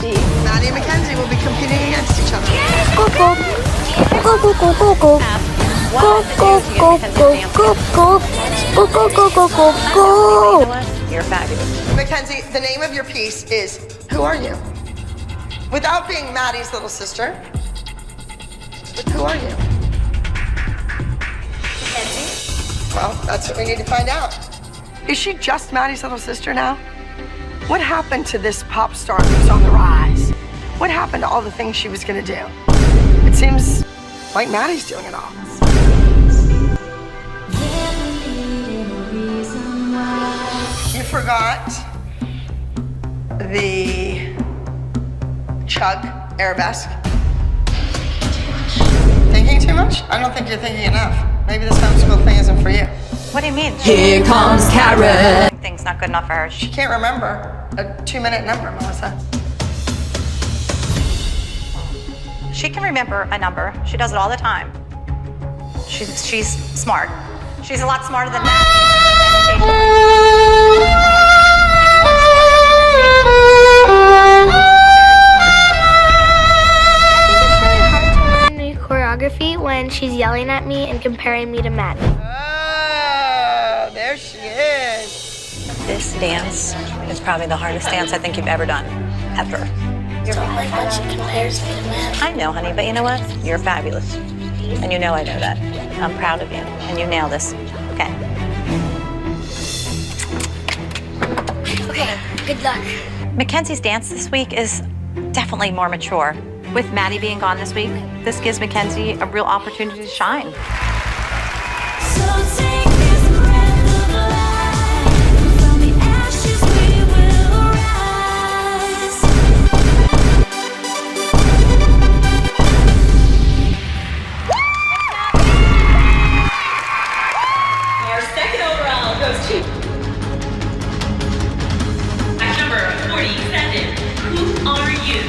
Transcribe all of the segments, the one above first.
Mackenzie. Maddie and Mackenzie will be competing against each other. Go, go. Go, go, go, go, go. Go, go, go, go, go, go. Go, go, go, go, go, go. You're fabulous. Mackenzie, the name of your piece is Who Are You? Without being Maddie's little sister, but who are you? Mackenzie? Well, that's what we need to find out. Is she just Maddie's little sister now? What happened to this pop star who's on the rise? What happened to all the things she was gonna do? It seems like Maddie's doing it all. You forgot the chug arabesque. Thinking too much? I don't think you're thinking enough. Maybe this homeschool thing isn't for you. What do you mean? Here comes Karen. Thing's not good enough for her. She can't remember a 2-minute number, Melissa. She can remember a number. She does it all the time. She's smart. She's a lot smarter than that. Choreography when she's yelling at me and comparing me to Maddie. Oh, there she is. This dance is probably the hardest dance I think you've ever done. Ever. I don't like when she compares me to Maddie. I know, honey, but you know what? You're fabulous. And you know I know that. I'm proud of you. And you nail this. Okay. Okay, good luck. Mackenzie's dance this week is definitely more mature. With Maddie being gone this week, this gives Mackenzie a real opportunity to shine. Our second overall goes to number 47. Who are you?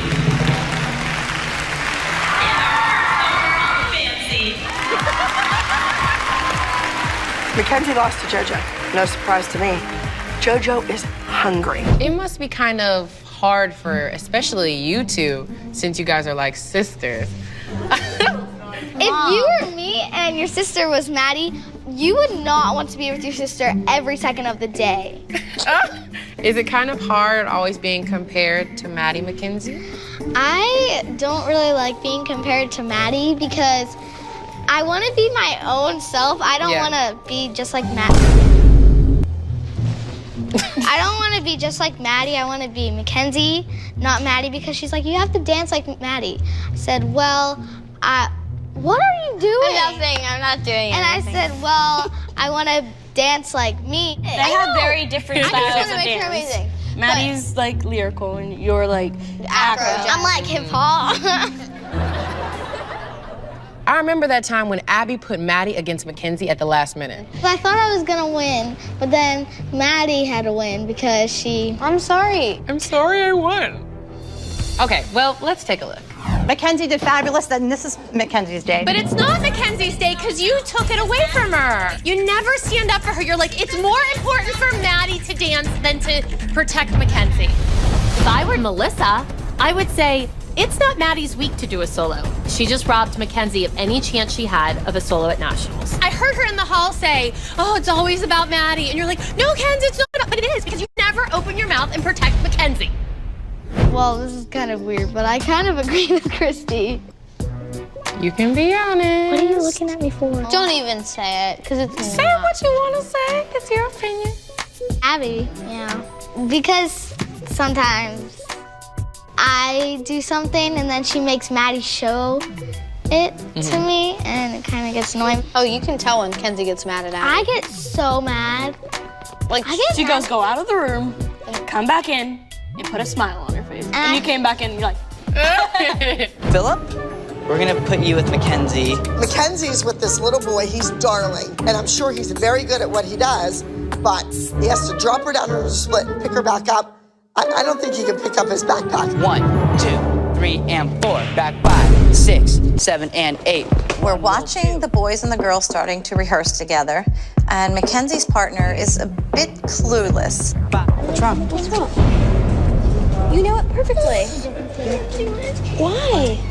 Mackenzie lost to JoJo. No surprise to me. JoJo is hungry. It must be kind of hard for especially you two, since you guys are like sisters. If you were me and your sister was Maddie, you would not want to be with your sister every second of the day. Is it kind of hard always being compared to Maddie Mackenzie? I don't really like being compared to Maddie because I want to be my own self. I don't want to be just like Maddie. I don't want to be just like Maddie. I want to be Mackenzie, not Maddie, because she's like, you have to dance like Maddie. I said, well, what are you doing? I'm not doing anything. And I said, well, I want to dance like me. They have very different styles of make her dance. amazing. Maddie's like lyrical and you're like Afro. I'm like hip hop. I remember that time when Abby put Maddie against Mackenzie at the last minute. I thought I was gonna win, but then Maddie had to win because I'm sorry. I'm sorry I won. Okay, well, let's take a look. Mackenzie did fabulous, then this is Mackenzie's day. But it's not Mackenzie's day because you took it away from her. You never stand up for her. You're like, it's more important for Maddie to dance than to protect Mackenzie. If I were Melissa, I would say, it's not Maddie's week to do a solo. She just robbed Mackenzie of any chance she had of a solo at Nationals. I heard her in the hall say, oh, it's always about Maddie. And you're like, no, Kenzie, it's not about, but it is because you never open your mouth and protect Mackenzie. Well, this is kind of weird, but I kind of agree with Christy. You can be honest. What are you looking at me for? Don't even say it, because it's Say what you want to say. It's your opinion. Abby, yeah. Because sometimes I do something and then she makes Maddie show it to me, and it kind of gets annoying. Oh, you can tell when Kenzie gets mad at Abby. I get so mad. Like, She goes, go out of the room, and come back in, and put a smile on her face. And you came back in, and you're like, Philip, we're gonna put you with Mackenzie. Mackenzie's with this little boy. He's darling, and I'm sure he's very good at what he does, but he has to drop her down on the split and pick her back up. I don't think he can pick up his backpack. 1, 2, 3, and 4. Back 5, 6, 7, and 8. We're watching the boys and the girls starting to rehearse together, and Mackenzie's partner is a bit clueless. What's wrong? What's wrong? You know it perfectly. Why?